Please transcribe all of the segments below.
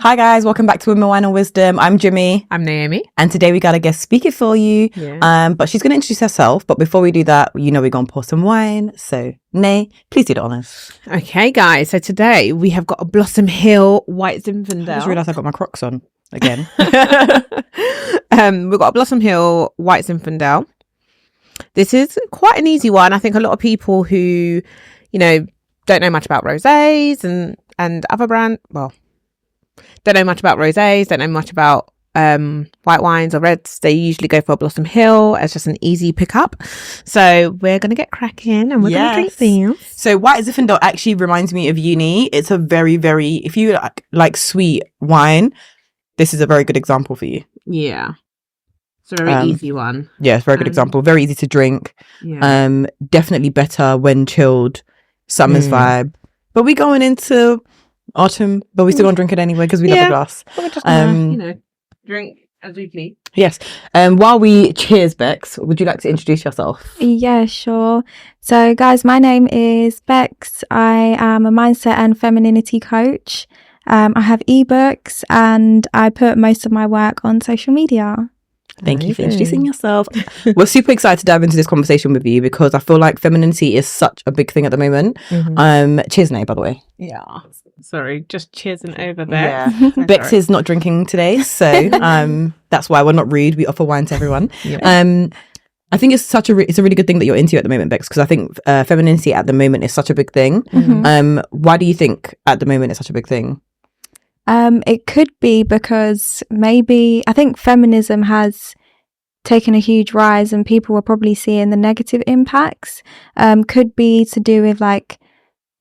Hi guys, welcome back to Women, Wine and Wisdom. I'm Jimmy. I'm Naomi. And today we got a guest speaker for you. Yeah. But she's going to introduce herself. But before we do that, we're going to pour some wine. So, Nay, please do the honours. Okay, guys. So today we have got a Blossom Hill White Zinfandel. I just realised I've got my Crocs on again. We've got a Blossom Hill White Zinfandel. This is quite an easy one. I think a lot of people who, don't know much about rosés and other brands, don't know much about rosés, don't know much about white wines or reds, they usually go for a Blossom Hill as just an easy pickup. So we're going to get cracking and we're going to drink these. So White Zinfandel actually reminds me of uni. It's a very, very, if you like sweet wine, this is a very good example for you. Yeah. It's a very easy one. Yeah, it's a very good example. Very easy to drink. Yeah. Definitely better when chilled. Summer's vibe. But we're going into autumn, but we still gonna drink it anyway because we love a glass. We're just gonna, drink as we please. Yes. While we cheers, Bex, would you like to introduce yourself? Yeah, sure. So, guys, my name is Bex. I am a mindset and femininity coach. I have ebooks and I put most of my work on social media. Thank you for introducing yourself. We're super excited to dive into this conversation with you because I feel like femininity is such a big thing at the moment. Cheers, Nay, by the way. Yeah. Sorry, just cheersing over Bex. Yeah. Bex is not drinking today, so that's why we're not rude. We offer wine to everyone. Yeah. I think it's it's a really good thing that you're into at the moment, Bex, because I think femininity at the moment is such a big thing. Why do you think at the moment it's such a big thing? It could be because maybe I think feminism has taken a huge rise and people are probably seeing the negative impacts. Could be to do with like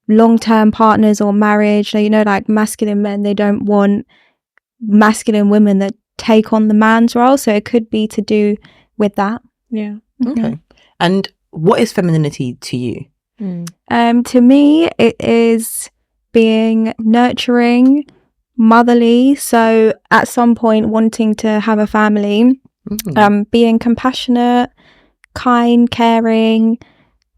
long-term partners or marriage. So, like masculine men, they don't want masculine women that take on the man's role. So it could be to do with that. Yeah. Okay. And what is femininity to you? To me, it is being nurturing, motherly, so at some point wanting to have a family, being compassionate, kind, caring,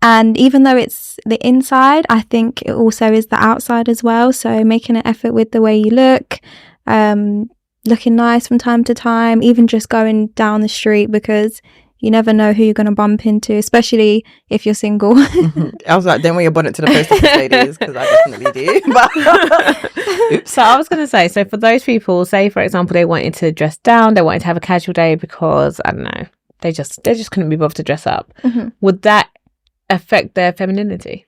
and even though it's the inside, I think it also is the outside as well. So making an effort with the way you look, looking nice from time to time, even just going down the street, because you never know who you're going to bump into, especially if you're single. I was like, don't wear your bonnet to the post office, ladies, because I definitely do. But So I was going to say, so for those people, say, for example, they wanted to dress down, they wanted to have a casual day because, I don't know, they just couldn't be bothered to dress up. Would that affect their femininity?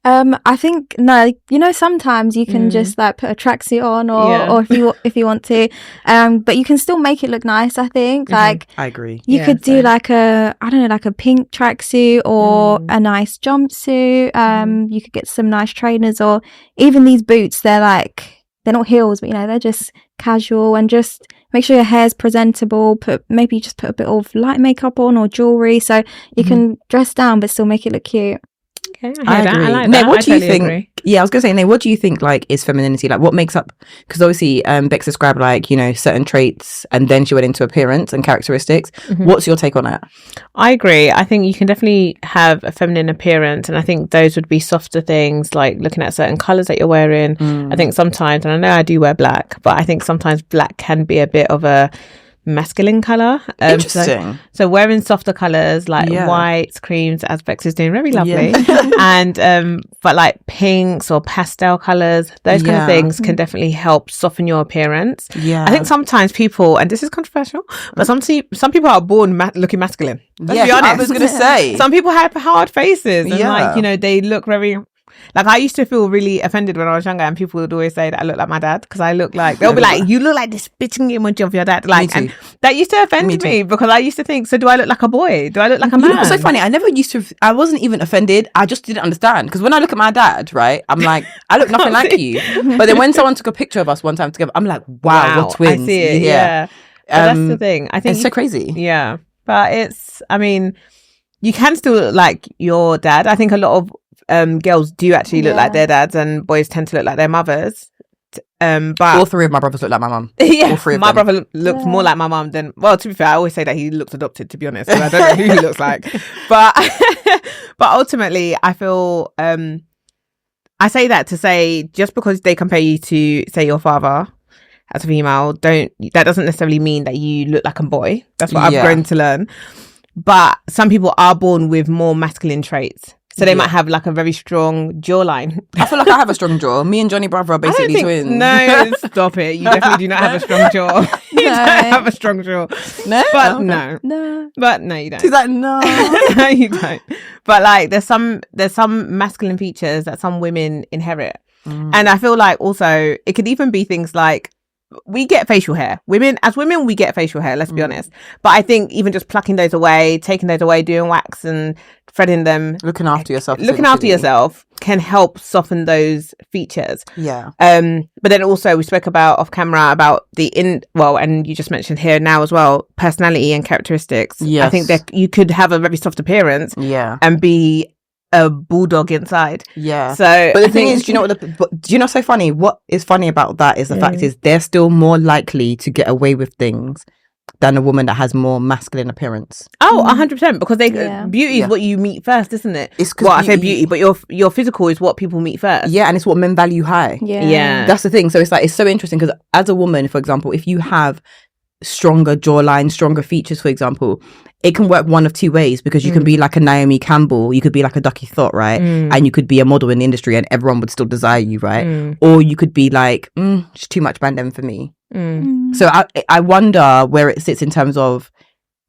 I think no. Sometimes you can just like put a tracksuit on, or if you want to, but you can still make it look nice. I think like I agree. You could do like a pink tracksuit or a nice jumpsuit. You could get some nice trainers or even these boots. They're not heels, but they're just casual, and just make sure your hair's presentable. Maybe just put a bit of light makeup on or jewelry, so you can dress down but still make it look cute. Okay, I agree. I like Nay, that. what do you think? Agree. Yeah, I was gonna say, Nay, what do you think like is femininity? Like, what makes up? Because obviously, Bex described like certain traits, and then she went into appearance and characteristics. What's your take on it? I agree. I think you can definitely have a feminine appearance, and I think those would be softer things like looking at certain colours that you're wearing. I think sometimes, and I know I do wear black, but I think sometimes black can be a bit of a masculine colour. Interesting. So wearing softer colours like whites, creams, as Bex is doing, very lovely. And but like pinks or pastel colours, those kind of things can definitely help soften your appearance. I think sometimes people, and this is controversial, but some people are born looking masculine. Let's be honest. I was gonna say some people have hard faces and they look very. Like, I used to feel really offended when I was younger, and people would always say that I look like my dad, because I look like, they'll be like, you look like this spitting image of your dad. Like, and that used to offend me because I used to think, so do I look like a boy? Do I look like a man? It's so funny. I wasn't even offended. I just didn't understand. Because when I look at my dad, right, I'm like, I look nothing like you. But then when someone took a picture of us one time together, I'm like, wow, we're twins. I see it, yeah. That's the thing. I think it's so crazy. Yeah. But you can still look like your dad. I think a lot of girls do actually look like their dads, and boys tend to look like their mothers. But all three of my brothers look like my mum. Yeah, all three of my brother looks more like my mum than. Well, to be fair, I always say that he looks adopted. To be honest, so I don't know who he looks like. But ultimately, I feel I say that to say, just because they compare you to, say, your father, as a female, that doesn't necessarily mean that you look like a boy. That's what I've grown to learn. But some people are born with more masculine traits. So they might have like a very strong jawline. I feel like I have a strong jaw. Me and Johnny Brother are basically twins. No, stop it. You definitely do not have a strong jaw. You don't have a strong jaw. No? But Okay. no. But no, you don't. She's like, no. No, you don't. But like there's some masculine features that some women inherit. And I feel like also it could even be things like we get facial hair. As women, we get facial hair, let's be honest. But I think even just plucking those away, taking those away, doing wax and threading them. Looking after yourself. Looking after yourself can help soften those features. Yeah. But then also we spoke about off camera about and you just mentioned here now as well, personality and characteristics. Yes. I think that you could have a very soft appearance and be a bulldog inside. Yeah. So, but the thing is, do you know do you know what's so funny? What is funny about that is the fact is they're still more likely to get away with things than a woman that has more masculine appearance. Oh, 100%, because beauty is what you meet first, isn't it? I say beauty, but your physical is what people meet first. Yeah, and it's what men value high. Yeah. That's the thing. So it's so interesting because as a woman, for example, if you have stronger jawline, stronger features, for example, it can work one of two ways, because you can be like a Naomi Campbell, you could be like a Ducky Thought, right? And you could be a model in the industry and everyone would still desire you, right? Or you could be like, it's too much Bandem for me. So I wonder where it sits in terms of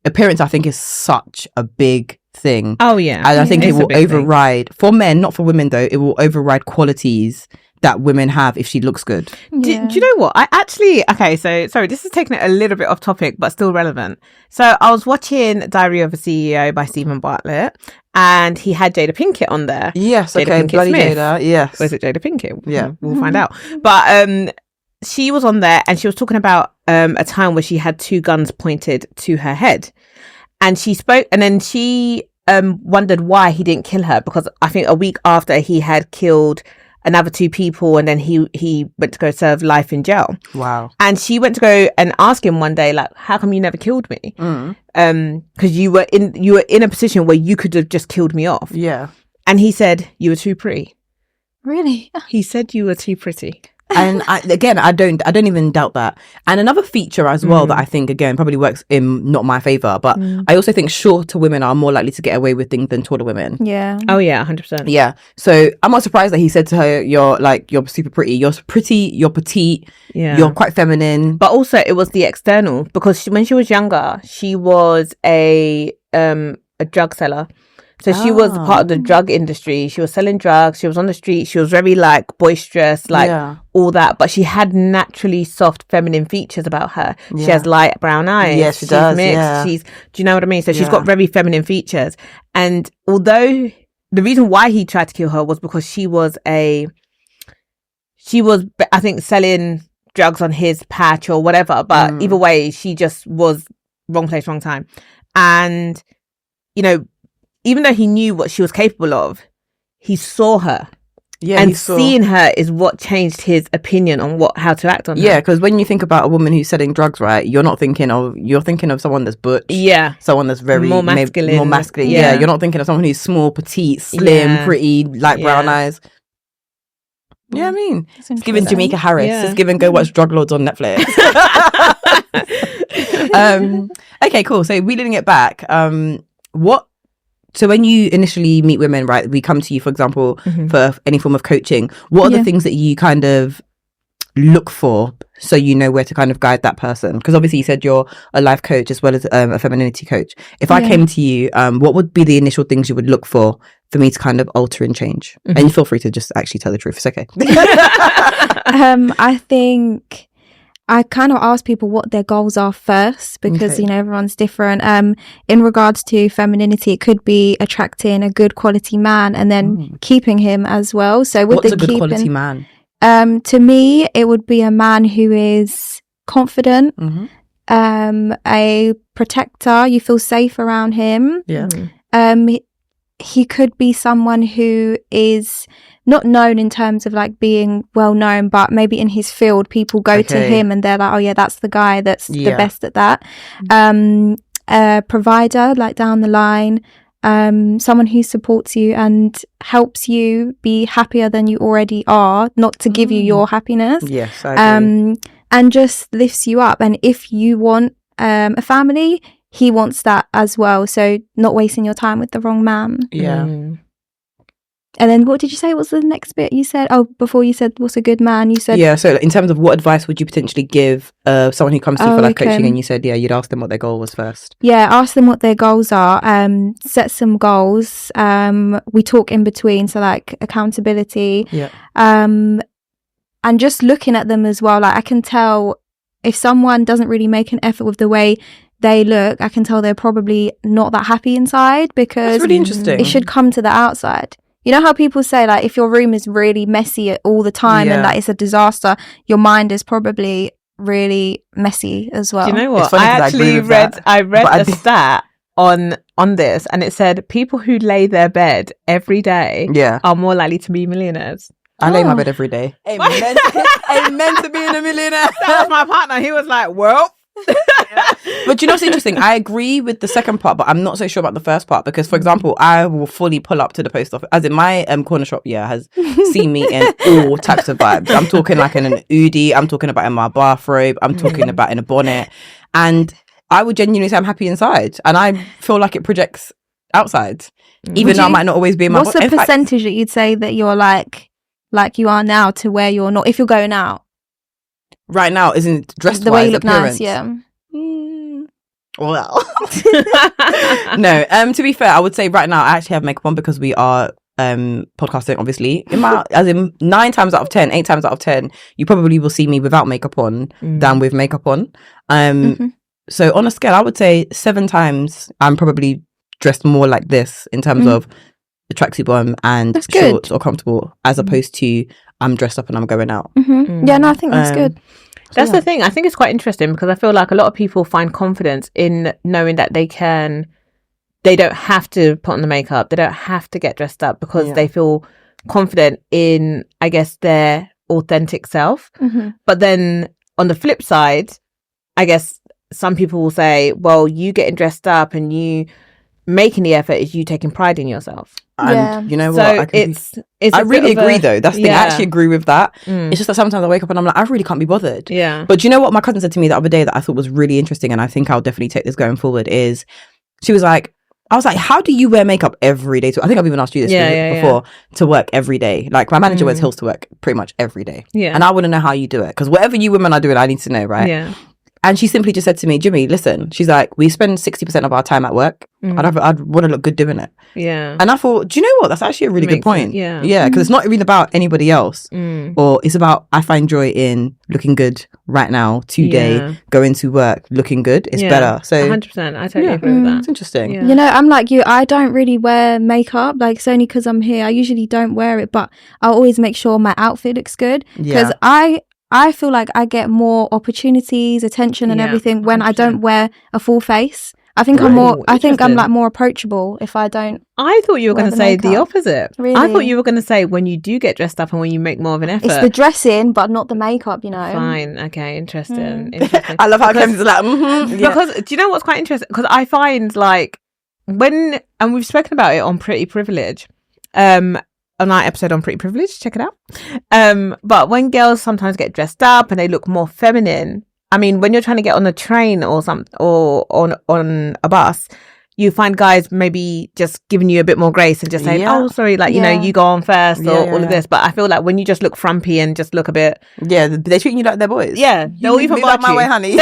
appearance. I think is such a big thing. Oh yeah. And I think it will override, for men, not for women though, it will override qualities that women have if she looks good. Do you know what? I actually, so sorry, this is taking it a little bit off topic, but still relevant. So I was watching Diary of a CEO by Stephen Bartlett, and he had Jada Pinkett on there. Yes, Jada okay, Pinkett bloody Smith. Jada, yes. Or is it Jada Pinkett? Yeah. We'll find out. But she was on there and she was talking about a time where she had two guns pointed to her head. And she spoke, and then she wondered why he didn't kill her, because I think a week after he had killed another two people, and then he went to go serve life in jail. Wow. And she went to go and ask him one day, like, how come you never killed me? Because you were in a position where you could have just killed me off. Yeah. And he said, you were too pretty. Really? He said you were too pretty. And I don't even doubt that. And another feature as well that I think again probably works in not my favor, but I also think shorter women are more likely to get away with things than taller women. Yeah. Oh yeah, 100%. Yeah. So I'm not surprised that he said to her, you're super pretty, you're petite, you're quite feminine. But also it was the external, because when she was younger, she was a drug seller. So she was part of the drug industry. She was selling drugs. She was on the street. She was very like boisterous, all that. But she had naturally soft feminine features about her. Yeah. She has light brown eyes. Yes, she does. Mixed. Yeah. Do you know what I mean? So she's got very feminine features. And although the reason why he tried to kill her was because she was I think selling drugs on his patch or whatever. But either way, she just was wrong place, wrong time. And, even though he knew what she was capable of, he saw her. Yeah, and seeing her is what changed his opinion on how to act on her. Yeah, because when you think about a woman who's selling drugs, right, you're thinking of someone that's butch. Yeah. Someone that's very more masculine. More masculine. Yeah. You're not thinking of someone who's small, petite, slim, pretty, light brown eyes. Yeah, I mean, it's giving Jamaica Harris. Yeah. It's giving go watch Drug Lords on Netflix. Okay, cool. So wheeling it back, so when you initially meet women, right, we come to you, for example, for any form of coaching, what are the things that you kind of look for so you know where to kind of guide that person? Because obviously you said you're a life coach as well as a femininity coach. If I came to you, what would be the initial things you would look for me to kind of alter and change? And feel free to just actually tell the truth. It's okay. I think I kind of ask people what their goals are first, because everyone's different. In regards to femininity, it could be attracting a good quality man and then keeping him as well. So with what's a good quality man? To me, it would be a man who is confident, a protector. You feel safe around him. Yeah. He could be someone who is not known in terms of like being well known, but maybe in his field people go to him and they're like, oh yeah, that's the guy that's the best at that. A provider, like down the line, someone who supports you and helps you be happier than you already are, not to give you your happiness. Yes, I agree. and just lifts you up. And if you want a family, he wants that as well. So not wasting your time with the wrong man. Yeah. And then what did you say was the next bit you said? Oh, before you said what's a good man, you said... Yeah, so in terms of what advice would you potentially give someone who comes to you for like coaching, and you said, yeah, you'd ask them what their goal was first. Yeah, ask them what their goals are. Set some goals. We talk in between, so like accountability. Yeah. And just looking at them as well. Like I can tell if someone doesn't really make an effort with the way they look, I can tell they're probably not that happy inside, because That's really interesting. it should come to the outside. You know how people say, like, if your room is really messy all the time and that it's a disaster, your mind is probably really messy as well. Do you know what? Funny, I actually read a stat on this, and it said people who lay their bed every day are more likely to be millionaires. I lay my bed every day. Amen to being a millionaire. That was my partner. He was like, well... But you know what's interesting? I agree with the second part, but I'm not so sure about the first part, because, for example, I will fully pull up to the post office, as in my corner shop has seen me in all types of vibes. I'm talking like in an Udi, I'm talking about in my bathrobe, I'm talking about in a bonnet, and I would genuinely say I'm happy inside, and I feel like it projects outside, even though I might not always be in my... What's the percentage that you'd say that you're like you are now to where you're not, if you're going out? Right now, isn't dressed the way you look appearance. nice, yeah. Well, no. To be fair, I would say right now I actually have makeup on because we are podcasting. Obviously, as in 9 times out of 10, 8 times out of 10, you probably will see me without makeup on than with makeup on. So on a scale, I would say 7 times I'm probably dressed more like this in terms of the tracksuit bottom and shorts or comfortable, as opposed to I'm dressed up and I'm going out. Yeah, no, I think that's good. That's the thing. I think it's quite interesting, because I feel like a lot of people find confidence in knowing that they don't have to put on the makeup, they don't have to get dressed up, because they feel confident in, I guess, their authentic self. But then on the flip side, I guess some people will say, well, you getting dressed up and you making the effort is you taking pride in yourself. And you know what? So I really agree though. That's the thing. I actually agree with that. It's just that sometimes I wake up and I'm like, I really can't be bothered. Yeah. But you know what my cousin said to me the other day that I thought was really interesting, and I think I'll definitely take this going forward, is she was like, I was like, how do you wear makeup every day? I think I've even asked you this before, to work every day. Like my manager wears heels to work pretty much every day. Yeah. And I want to know how you do it, because whatever you women are doing, I need to know, right? Yeah. And she simply just said to me, Jimmy, listen, she's like, we spend 60% of our time at work. I'd want to look good doing it. Yeah. And I thought, do you know what? That's actually a really good point. Yeah. Yeah, because it's not even about anybody else. Or it's about, I find joy in looking good right now, today, going to work, looking good. It's better. So 100%. I totally agree with that. It's interesting. Yeah. You know, I'm like you. I don't really wear makeup. Like, it's only because I'm here. I usually don't wear it, but I'll always make sure my outfit looks good. Because I feel like I get more opportunities, attention and everything when 100%. I don't wear a full face. I think I'm like more approachable if I don't. I thought you were going to say the opposite. Really? I thought you were going to say when you do get dressed up and when you make more of an effort. It's the dressing, but not the makeup, you know. Fine. Okay. Interesting. I love how Clem's like, because do you know what's quite interesting? Because I find like and we've spoken about it on Pretty Privilege, on our episode on Pretty Privilege, check it out. But when girls sometimes get dressed up and they look more feminine, I mean, when you're trying to get on a train or on a bus, you find guys maybe just giving you a bit more grace and just saying, oh, sorry, like, you know, you go on first or all of this. But I feel like when you just look frumpy and just look a bit... Yeah, they're treating you like they're boys. Yeah, they'll even barge you. My way, honey.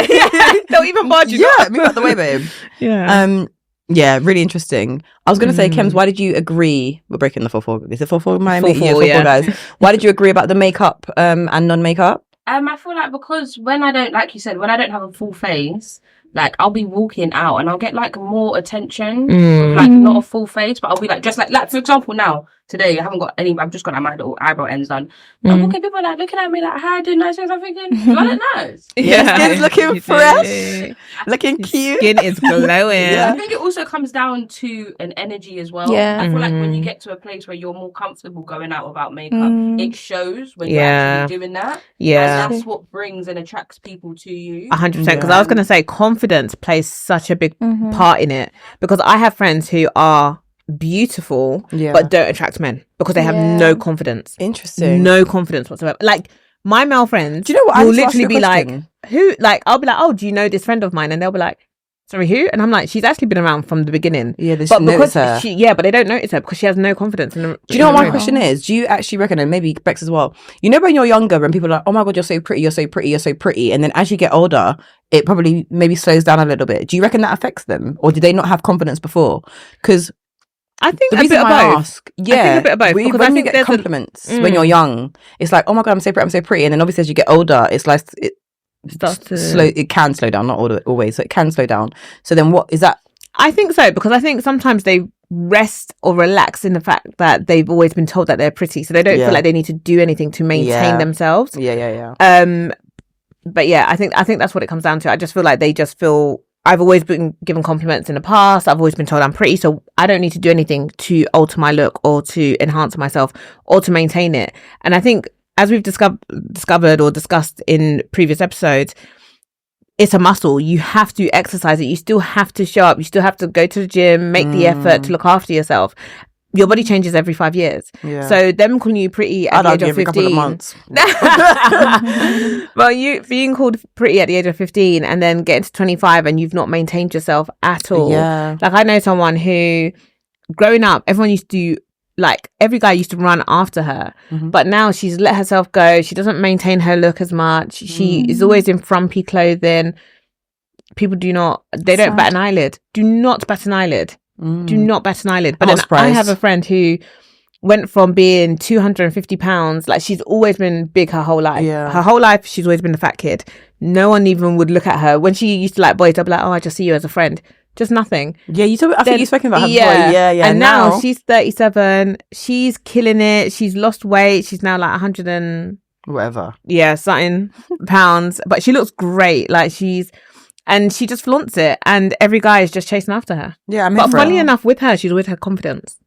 They'll even barge you. Yeah, move out the way, babe. Yeah. Yeah, really interesting. I was going to say, Kems, why did you agree? We're breaking the 4-4. Is it 4-4? 4-4, guys. Why did you agree about the makeup and non-makeup? I feel like because when I don't, like you said, when I don't have a full face, like I'll be walking out and I'll get like more attention, like not a full face, but I'll be like just like for example now today I haven't got any. I've just got my little eyebrow ends done. I'm walking, people are like looking at me like, "Hi, doing nice things." I'm thinking, "I look nice." Yeah, skin's looking fresh, looking cute. Skin is glowing. I think it also comes down to an energy as well. Yeah. I feel like when you get to a place where you're more comfortable going out without makeup, it shows when you're actually doing that. Yeah, and that's what brings and attracts people to you. 100%. Because I was going to say confidence plays such a big part in it, because I have friends who are beautiful but don't attract men because they have no confidence. Interesting. No confidence whatsoever. Like my male friends Do you know what? I will need to ask literally you a be like, question. who? Like, I'll be like, oh, do you know this friend of mine? And they'll be like, sorry, who? And I'm like, she's actually been around from the beginning. Yeah, they but should because notice her. but they don't notice her because she has no confidence in the. Do you know what my question is? Do you actually reckon, and maybe Bex as well, you know when you're younger and people are like, oh my God, you're so pretty, you're so pretty, you're so pretty. And then as you get older, it probably maybe slows down a little bit. Do you reckon that affects them? Or do they not have confidence before? Because I think the a reason bit of I both. ask, yeah, I think a bit of both. Because I when you think get compliments when you're young, it's like, oh my God, I'm so pretty. And then obviously as you get older, it's like, it can slow down, not always, so it can slow down. So then what is that? I think so, because I think sometimes they rest or relax in the fact that they've always been told that they're pretty, so they don't feel like they need to do anything to maintain themselves. But yeah, I think that's what it comes down to. I just feel like they just feel, I've always been given compliments in the past, I've always been told I'm pretty, so I don't need to do anything to alter my look or to enhance myself or to maintain it. And I think, as we've discovered or discussed in previous episodes, it's a muscle. You have to exercise it. You still have to show up. You still have to go to the gym, make the effort to look after yourself. Your body changes every 5 years. Yeah. So them calling you pretty at the age of 15. Couple of months. Well, you being called pretty at the age of 15 and then getting to 25 and you've not maintained yourself at all. Yeah. Like, I know someone who, growing up, everyone used to, like, every guy used to run after her, but now she's let herself go. She doesn't maintain her look as much. She is always in frumpy clothing. People don't bat an eyelid. Do not bat an eyelid. Do not bat an eyelid. But then I have a friend who went from being 250 pounds, like, she's always been big her whole life. Her whole life, she's always been the fat kid. No one even would look at her. When she used to like boys, I'd be like, oh, I just see you as a friend. Just nothing. Yeah, I think you've spoken about her before. Yeah. And now she's 37. She's killing it. She's lost weight. She's now like 100 and whatever. Yeah, something pounds. But she looks great. Like, and she just flaunts it. And every guy is just chasing after her. Yeah, but funny enough, with her, she's always had confidence.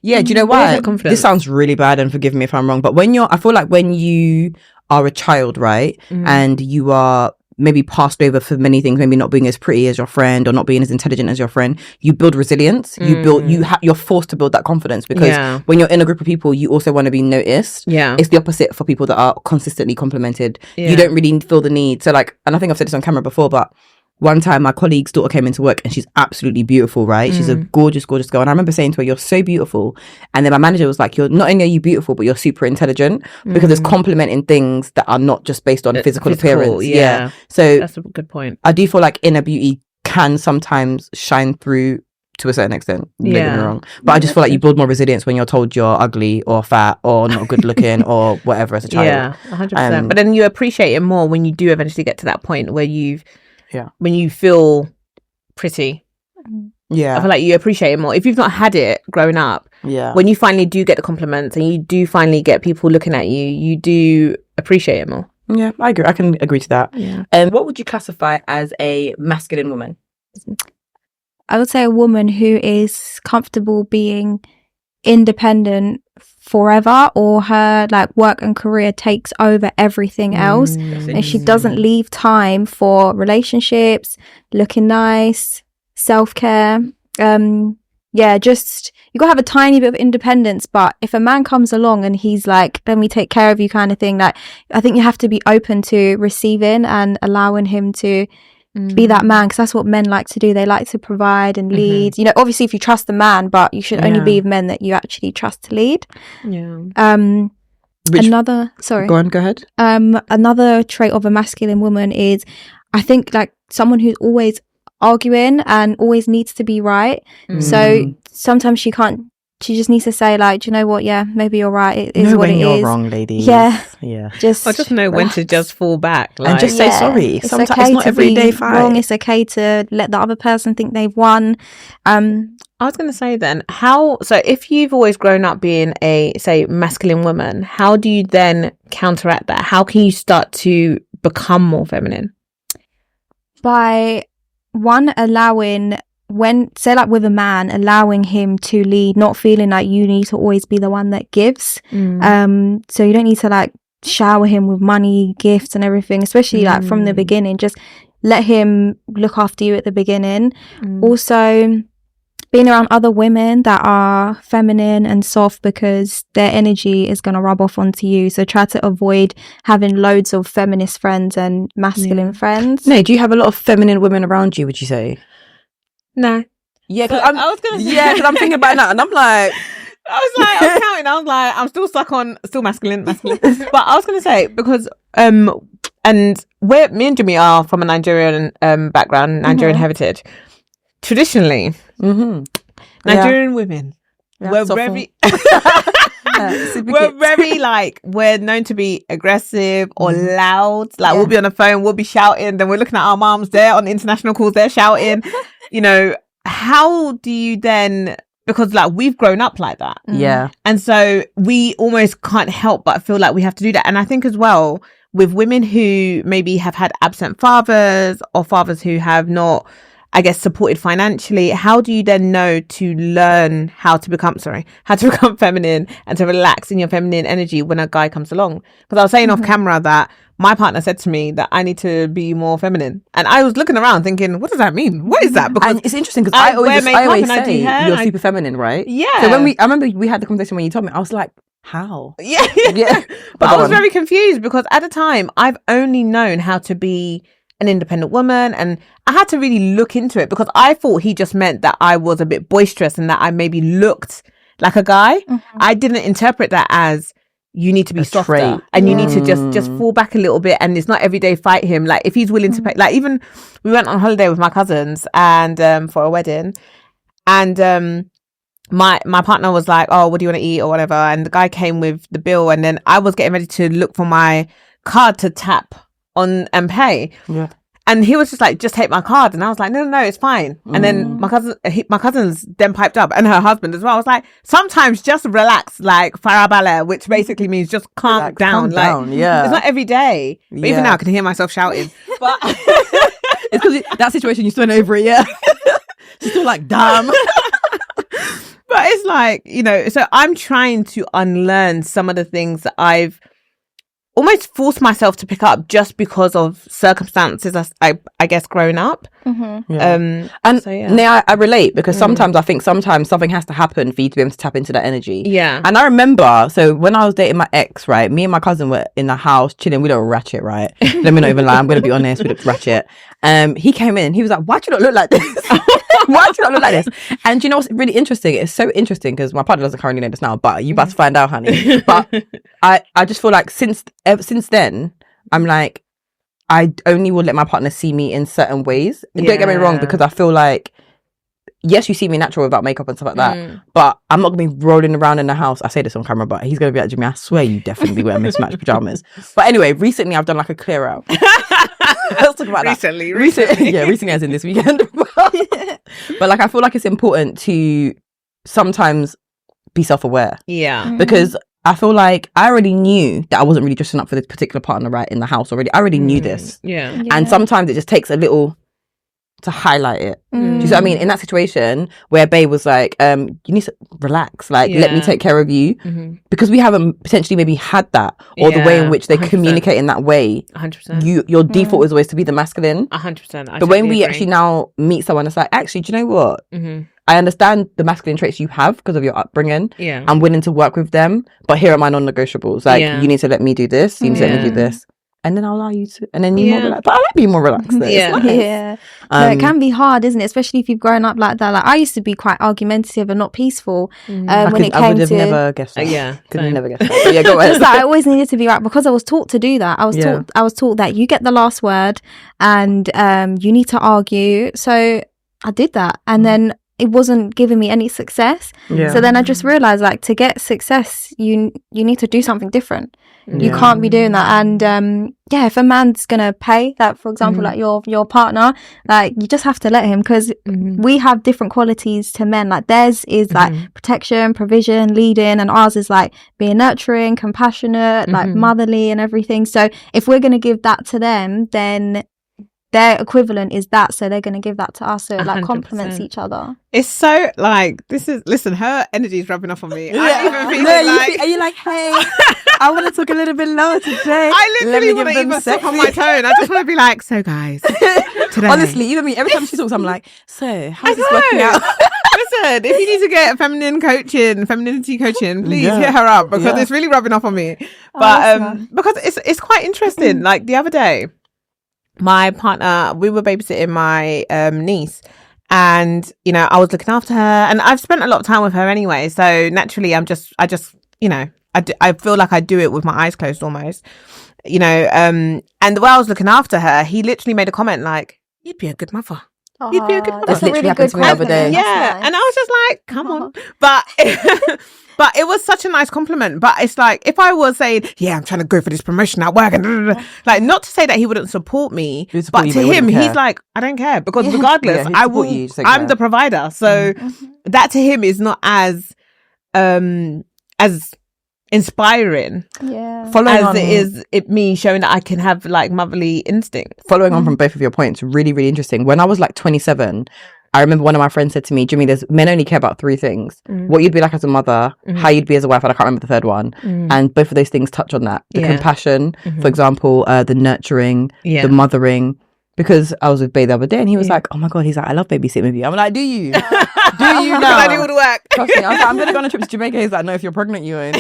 Yeah, do you know why? This sounds really bad, and forgive me if I'm wrong, but I feel like when you are a child, right, and you are maybe passed over for many things, maybe not being as pretty as your friend or not being as intelligent as your friend, you build resilience. You're forced to build that confidence, because when you're in a group of people, you also want to be noticed. It's the opposite for people that are consistently complimented. You don't really feel the need. So, like, and I think I've said this on camera before, but one time my colleague's daughter came into work and she's absolutely beautiful, right? She's a gorgeous girl. And I remember saying to her, you're so beautiful. And then my manager was like, you're not only are you beautiful, but you're super intelligent, because it's complimenting things that are not just based on physical appearance. Yeah. So that's a good point. I do feel like inner beauty can sometimes shine through to a certain extent. Don't get me wrong. But I just feel like you build more resilience when you're told you're ugly or fat or not good looking or whatever as a child. Yeah, 100%. But then you appreciate it more when you do eventually get to that point where when you feel pretty. I feel like you appreciate it more. If you've not had it growing up, when you finally do get the compliments and you do finally get people looking at you, you do appreciate it more. Yeah, I agree. I can agree to that. And what would you classify as a masculine woman? I would say a woman who is comfortable being independent forever, or her like work and career takes over everything else, and she doesn't leave time for relationships, looking nice, self-care. Just you gotta have a tiny bit of independence, but if a man comes along and he's like, let me take care of you kind of thing, like, I think you have to be open to receiving and allowing him to be that man, because that's what men like to do. They like to provide and lead. You know, obviously if you trust the man, but you should only be with men that you actually trust to lead. Go ahead. Another trait of a masculine woman is, I think, like, someone who's always arguing and always needs to be right. So sometimes she just needs to say, like, do you know what, maybe you're right, it is what it is. You're wrong, ladies. Just know when to just fall back, like, and just say sorry. Sometimes okay, it's not every day fight. Wrong. It's okay to let the other person think they've won. I was going to say then, so if you've always grown up being a, say, masculine woman, how do you then counteract that? How can you start to become more feminine? By allowing, when, say, like with a man, allowing him to lead, not feeling like you need to always be the one that gives. So you don't need to like shower him with money, gifts and everything, especially like from the beginning. Just let him look after you at the beginning. Also being around other women that are feminine and soft, because their energy is going to rub off onto you. So try to avoid having loads of feminist friends and masculine friends. No, do you have a lot of feminine women around you, would you say? No. Yeah, because I was gonna say, because I'm thinking about that, and I'm like, I was counting. I was like, I'm still stuck on still masculine. But I was gonna say, because and me and Jimmy are from a Nigerian background, Nigerian heritage. Traditionally, Nigerian women were very we're very like, we're known to be aggressive or loud. Like we'll be on the phone, we'll be shouting, then we're looking at our moms, they're on international calls, they're shouting. You know, how do you then, because like we've grown up like that. Yeah. And so we almost can't help but feel like we have to do that. And I think as well, with women who maybe have had absent fathers or fathers who have not, I guess, supported financially, how do you then know to learn how to become feminine and to relax in your feminine energy when a guy comes along? Because I was saying off camera that my partner said to me that I need to be more feminine. And I was looking around thinking, what does that mean? What is that? Because and it's interesting because I always say you're super feminine, right? Yeah. So I remember we had the conversation when you told me, I was like, how? Yeah. But I was very confused because at the time I've only known how to be an independent woman, and I had to really look into it because I thought he just meant that I was a bit boisterous and that I maybe looked like a guy. I didn't interpret that as you need to be softer trait. And you need to just fall back a little bit, and it's not every day fight him. Like if he's willing to pay, like even we went on holiday with my cousins and for a wedding, and my partner was like, oh, what do you want to eat or whatever, and the guy came with the bill, and then I was getting ready to look for my card to tap on and pay, and he was just like, just take my card, and I was like, no, it's fine. And then my cousins then piped up, and her husband as well. I was like, sometimes just relax, like farabale, which basically means just calm down. It's not every day, but even now I can hear myself shouting. But it's because that situation you still went over it. She's still like, damn. But it's like, you know, so I'm trying to unlearn some of the things that I've almost forced myself to pick up just because of circumstances, I guess, growing up. And I relate because sometimes I think something has to happen for you to be able to tap into that energy. Yeah. And I remember, so when I was dating my ex, right, me and my cousin were in the house chilling. We look ratchet, right? Let me not even lie. I'm going to be honest. We looked ratchet. He came in. He was like, why do you not look like this? Why do you not look like this? And you know what's really interesting? It's so interesting because my partner doesn't currently know this now, but you about to find out, honey. But I just feel like since then, I'm like, I only will let my partner see me in certain ways. Don't get me wrong, because I feel like, yes, you see me natural without makeup and stuff like that, but I'm not going to be rolling around in the house. I say this on camera, but he's going to be like, Jimmy, I swear you definitely wear mismatched pajamas. But anyway, recently I've done like a clear out. Let's talk about recently. Yeah, recently as in this weekend. But like, I feel like it's important to sometimes be self-aware. Yeah. Because I feel like I already knew that I wasn't really dressing up for this particular partner right in the house already. I already knew this. Yeah. And sometimes it just takes a little to highlight it. Do you see what I mean? In that situation where Bae was like, you need to relax, like let me take care of you, because we haven't potentially maybe had that, or the way in which they 100%. Communicate in that way. 100%. Your default is always to be the masculine. 100%. But when we actually now meet someone, it's like, actually, do you know what? I understand the masculine traits you have because of your upbringing. Yeah. I'm willing to work with them, but here are my non-negotiables. Like, you need to let me do this. You need to let me do this. And then I'll allow you to, and then you're more relaxed. But I like being more relaxed. Though. Yeah. No, it can be hard, isn't it? Especially if you've grown up like that. Like I used to be quite argumentative and not peaceful when it came to. I would have never guessed that. Could have never guessed that. But yeah, go ahead. I always needed to be right because I was taught to do that. I was taught that you get the last word and you need to argue. So I did that, and then it wasn't giving me any success. So then I just realized, like, to get success, you need to do something different. You can't be doing that. And if a man's gonna pay that, for example, like your partner, like you just have to let him, because we have different qualities to men. Like theirs is like protection, provision, leading, and ours is like being nurturing, compassionate, like motherly and everything. So if we're gonna give that to them, then their equivalent is that, so they're going to give that to us, so it like 100%. Complements each other. It's so like, listen, her energy is rubbing off on me. Are you like, hey, I want to talk a little bit lower today. I literally want to even step on my tone. I just want to be like, so guys, today. Honestly, even me, every time she talks, I'm like, so how's this working out? listen, if you need to get femininity coaching, please Yeah. hit her up because Yeah. it's really rubbing off on me. Oh, But that's nice. because it's quite interesting. Like the other day, my partner, we were babysitting my niece, and I was looking after her, and I've spent a lot of time with her anyway. So naturally, I just I feel like I do it with my eyes closed almost. And the way I was looking after her, he literally made a comment like, "You'd be a good mother." You'd be a good mother. That's a literally really happened good to me the other day. compliment. Yeah, That's and I was just like, "Come on," but it was such a nice compliment. But it's like if I was saying, "Yeah, I'm trying to go for this promotion at work," and like not to say that he wouldn't support me, He'd support but you, to but he him, wouldn't he's care. like, "I don't care," because regardless, Yeah, he'd I support will. you, so I'm care. the provider, so that to him is not as inspiring Yeah. Following as on, it is me showing that I can have like motherly instinct. following on from both of your points, really, really interesting. When I was like 27, I remember one of my friends said to me, Jimmy, there's men only care about 3 things. What you'd be like as a mother, how you'd be as a wife, and I can't remember the third one. And both of those things touch on that. The Yeah. compassion, for example, the nurturing, Yeah. the mothering. Because I was with Bay the other day and he was like, oh my God, he's like, I love babysitting with you. I'm like, do you? Do you Because now? I do all the work. Trust me. I was like, I'm going to go on a trip to Jamaica. He's like, no, if you're pregnant, you ain't.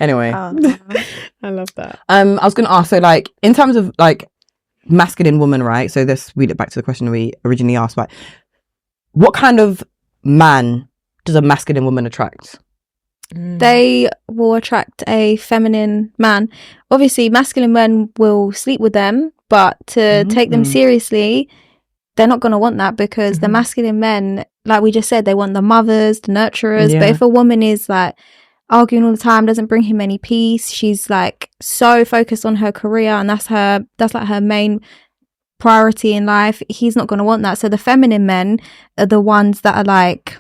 Anyway. I love that. I was going to ask, so like, in terms of like masculine woman, right? So let's read it back to the question we originally asked. Like, what kind of man does a masculine woman attract? They will attract a feminine man. Obviously, masculine men will sleep with them, but to take them seriously, they're not going to want that because the masculine men, like we just said, they want the mothers, the nurturers. Yeah. But if a woman is like arguing all the time, doesn't bring him any peace, she's like so focused on her career and that's like her main priority in life, he's not going to want that. So the feminine men are the ones that are like,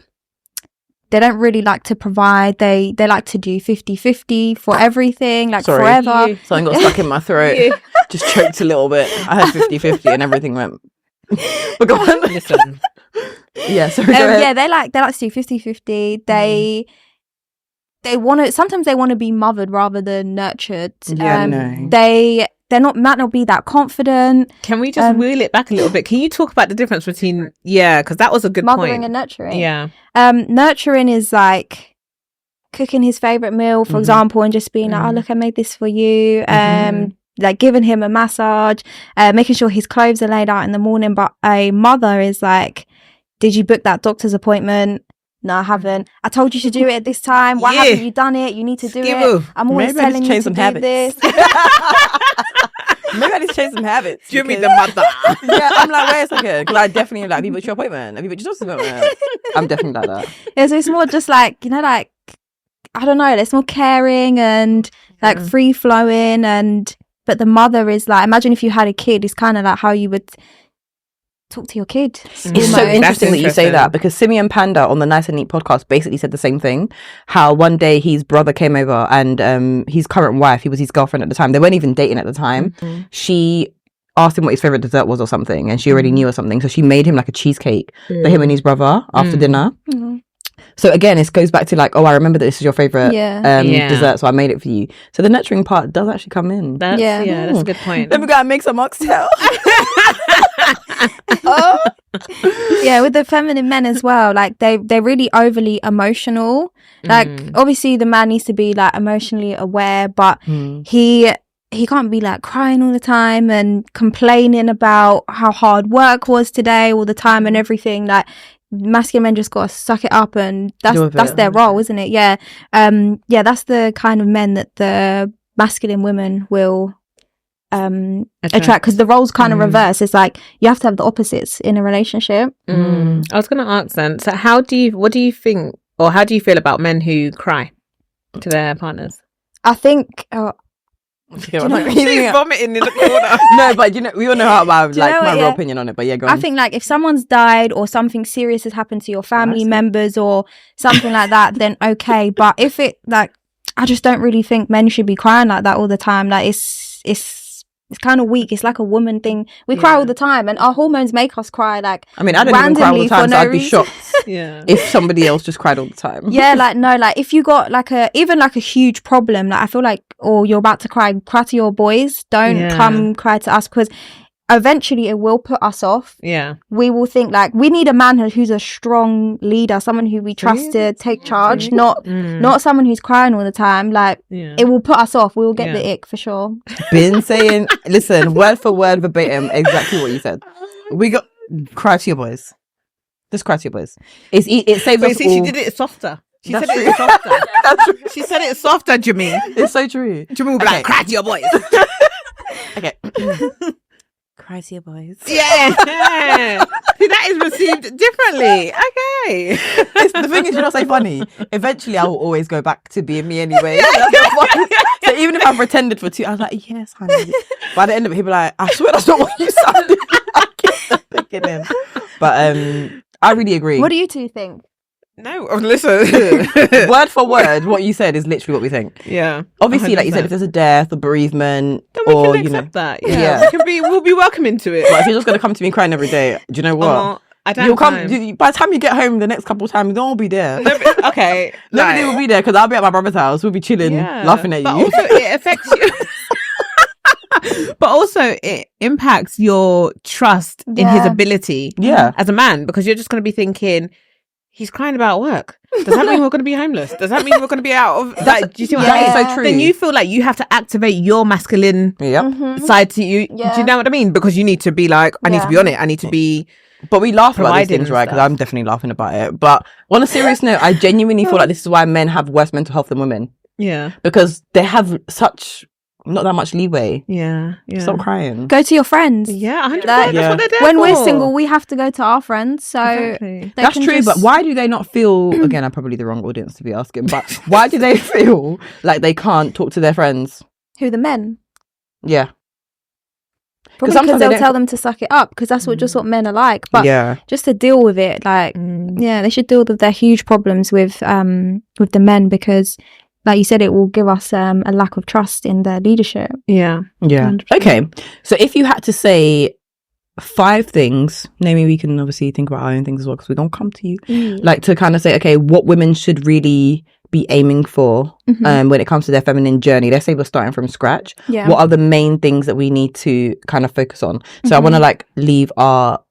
they don't really like to provide. They like to do 50-50 for everything, like Sorry. forever. Something got stuck in my throat. Just choked a little bit. I heard 50-50 and everything went. But go on. Listen. Yeah, sorry. Go ahead. Yeah, they like to do 50-50. They want to, sometimes they want to be mothered rather than nurtured. Yeah, no. Might not be that confident. Can we just wheel it back a little bit? Can you talk about the difference between because that was a good Mothering point. and nurturing. Yeah. Nurturing is like cooking his favorite meal, for example, and just being like, oh, look, I made this for you. Like giving him a massage, making sure his clothes are laid out in the morning. But a mother is like, did you book that doctor's appointment? No, I haven't. I told you to do it at this time. Why haven't you done it? You need to do it. I'm always Maybe I telling just you change to some do habits. this. Maybe I just change some habits. Jimmy because- the mother. Yeah, I'm like, wait a second. Because I definitely like, have you booked your appointment? Have you booked your doctor's appointment? I'm definitely like that. Yeah, so it's more just like, like, I don't know, it's more caring and like free flowing but the mother is like, imagine if you had a kid, it's kind of like how you would talk to your kid. It's so almost. interesting that you say interesting. that because Simeon Panda on the Nice and Neat podcast basically said the same thing. How one day his brother came over and his current wife, he was his girlfriend at the time. They weren't even dating at the time. She asked him what his favorite dessert was or something, and she already knew or something. So she made him like a cheesecake for him and his brother after dinner. So again, it goes back to like, oh, I remember that this is your favorite dessert, so I made it for you. So the nurturing part does actually come in. That's a good point. Let me go and make some oxtail. Yeah, with the feminine men as well, like they're really overly emotional. Like obviously the man needs to be like emotionally aware, but he can't be like crying all the time and complaining about how hard work was today all the time and everything. Like masculine men just gotta suck it up, and that's their role, isn't it? Yeah. That's the kind of men that the masculine women will attract, because the roles kind of reverse. It's like you have to have the opposites in a relationship. I was gonna ask then, so what do you think, or how do you feel about men who cry to their partners? I think She's vomiting in the corner. No, but we all know how my you know what, raw opinion on it. But yeah, go on. I think like if someone's died or something serious has happened to your family members or something like that, then okay. But if it like, I just don't really think men should be crying like that all the time. Like it's kind of weak. It's like a woman thing. We cry all the time, and our hormones make us cry. Like, I mean, I don't even cry all the randomly time, for so no I'd be reason. shocked Yeah. if somebody else just cried all the time. Yeah, like no, like if you got like even like a huge problem, like I feel like, or you're about to cry to your boys. Don't come cry to us, because eventually it will put us off. Yeah. We will think like we need a man who's a strong leader, someone who we trust to take charge, not someone who's crying all the time. Like it will put us off. We will get the ick for sure. Been saying, listen, word for word, verbatim, exactly what you said. We got cry to your boys. Just cry to your boys. It saves us all. She did it softer. She said it softer. That's true. She said it softer, Jimmy. It's so true. Jimmy will be like, cry to your boys. Okay. Cry to your boys. Yeah. See, that is received differently. Okay. The thing is, you're not so funny. Eventually, I will always go back to being me anyway. That's fine. So even if I pretended for 2 hours, like, yes, honey. By the end of it, he'll be like, I swear that's not what you sounded like. Picking him. But I really agree. What do you two think? No, listen. Word for word, what you said is literally what we think. Yeah. Obviously, 100%. Like you said, if there's a death or bereavement, or can accept that. Yeah. We'll be welcoming to it. But if you're just gonna come to me crying every day, do you know what? I don't. You'll come by the time you get home the next couple of times. I'll be there. Okay, nobody will be there because I'll be at my brother's house. We'll be chilling, laughing at you. Also, it affects you. But also, it impacts your trust in his ability, as a man, because you're just going to be thinking, he's crying about work. Does that mean we're going to be homeless? Does that mean we're going to be out of that? Do you see what that is so true? Then you feel like you have to activate your masculine side to you. Do you know what I mean? Because you need to be like, I need to be on it. I need to be. But we laugh about these things, right? Because I'm definitely laughing about it. But on a serious note, I genuinely feel like this is why men have worse mental health than women. Yeah. Because they have not that much leeway. Yeah. Stop crying. Go to your friends. Yeah, 100%. Like, that's what they're there when for. we're single, we have to go to our friends. So that's true. But why do they not feel? Again, I'm probably the wrong audience to be asking. But why do they feel like they can't talk to their friends? Who, the men? Yeah. Probably because they'll tell them to suck it up, because that's what men are like. But just to deal with it, like they should deal with their huge problems with the men, because, like you said, it will give us a lack of trust in their leadership. Yeah. 100%. Okay. So if you had to say 5 things, maybe we can obviously think about our own things as well, because we're gonna come to you. Like to kind of say, okay, what women should really be aiming for when it comes to their feminine journey. Let's say we're starting from scratch. What are the main things that we need to kind of focus on? So I want to like leave our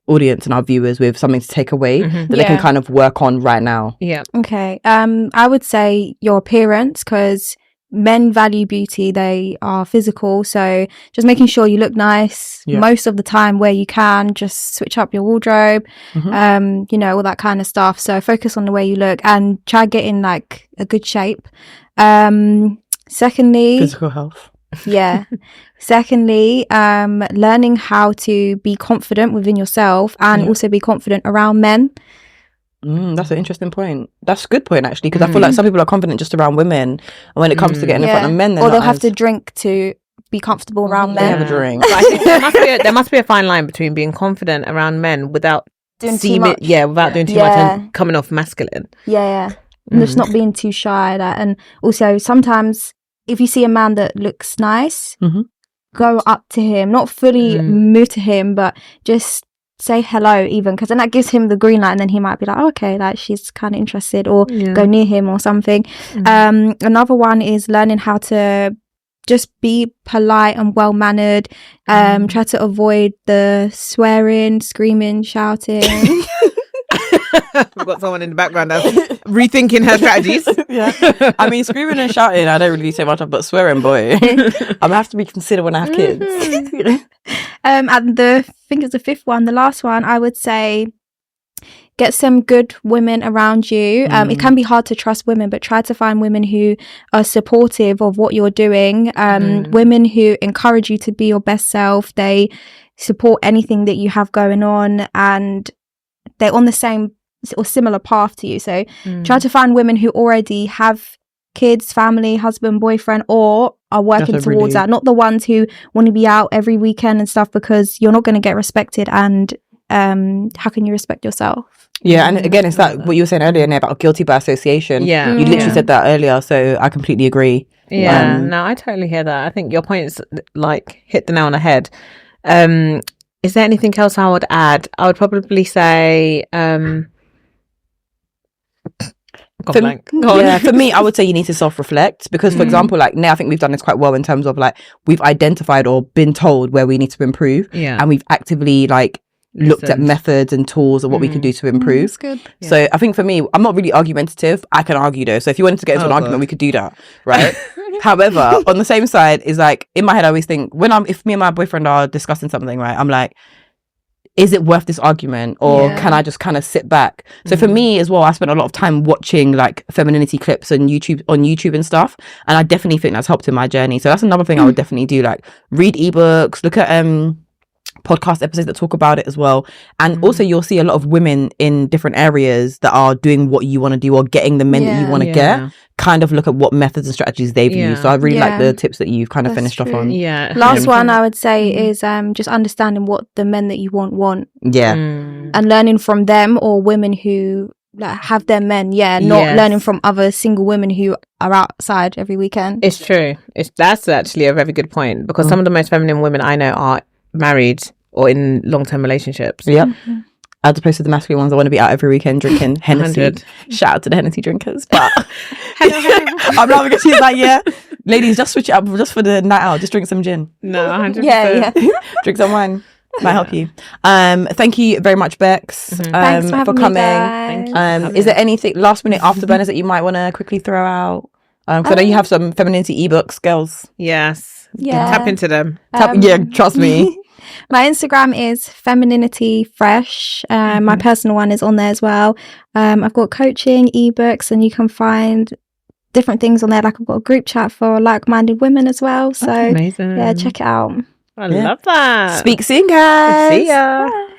audience and our viewers with something to take away that they can kind of work on right now. Okay. I would say your appearance, because men value beauty. They are physical, so just making sure you look nice most of the time where you can. Just switch up your wardrobe, all that kind of stuff. So focus on the way you look and try get in like a good shape. Secondly, physical health. Secondly, learning how to be confident within yourself and also be confident around men. That's an interesting point. That's a good point, actually, because I feel like some people are confident just around women, and when it comes to getting in front of men, or they'll have to drink to be comfortable around men. Have a drink. I think there must be a fine line between being confident around men without doing too much. Without doing too much and coming off masculine. And just not being too shy. And also sometimes if you see a man that looks nice, go up to him, not fully move to him, but just say hello even, because then that gives him the green light, and then he might be like, oh, okay, like she's kind of interested, or go near him or something. Another one is learning how to just be polite and well mannered. Try to avoid the swearing, screaming, shouting. We've got someone in the background that's rethinking her strategies. I mean, screaming and shouting, I don't really say much of, but swearing, boy, I'm gonna have to be considered when I have kids. And I think it's the 5th one, the last one, I would say get some good women around you. It can be hard to trust women, but try to find women who are supportive of what you're doing. Women who encourage you to be your best self. They support anything that you have going on, and they're on the same or similar path to you. So try to find women who already have kids, family, husband, boyfriend, or are working towards that. Not the ones who want to be out every weekend and stuff, because you're not going to get respected, and how can you respect yourself? And again, it's like what you were saying earlier, Ned, about guilty by association. You literally said that earlier, so I completely agree. No, I totally hear that. I think your points like hit the nail on the head. Is there anything else I would add? I would probably say, God, gone blank. Go on. Yeah, for me, I would say you need to self-reflect because, for example, like now I think we've done this quite well in terms of like we've identified or been told where we need to improve, and we've actively like looked at methods and tools of what we could do to improve. That's good. So I think for me, I'm not really argumentative. I can argue though. So if you wanted to get into an argument, we could do that, right? However, on the same side is like in my head, I always think if me and my boyfriend are discussing something, right? I'm like, is it worth this argument or can I just kind of sit back? So for me as well, I spent a lot of time watching like femininity clips and on YouTube and stuff. And I definitely think that's helped in my journey. So that's another thing I would definitely do, like read ebooks, look at podcast episodes that talk about it as well. And also you'll see a lot of women in different areas that are doing what you want to do or getting the men that you want to get. Kind of look at what methods and strategies they've used. So I really like the tips that you've kind of finished off on. Last one I would say is just understanding what the men that you want. And learning from them or women who like, have their men. Not learning from other single women who are outside every weekend. It's true. That's actually a very good point because some of the most feminine women I know are married or in long-term relationships. As opposed to the masculine ones, I want to be out every weekend drinking Hennessy. 100. Shout out to the Hennessy drinkers. But I'm laughing because she's like, ladies, just switch it up just for the night out. Just drink some gin. No, 100%. Drink some wine. Might help you. Thank you very much, Bex, Thanks for coming. Thank you. Is there anything last minute afterburners that you might want to quickly throw out? Because I know you have some femininity ebooks, girls. Yes. Yeah. Tap into them. Trust me. My Instagram is femininity fresh. My personal one is on there as well. I've got coaching, ebooks, and you can find different things on there. Like I've got a group chat for like-minded women as well. So amazing. Yeah, check it out. I love that. Speak soon, guys. See ya. Bye.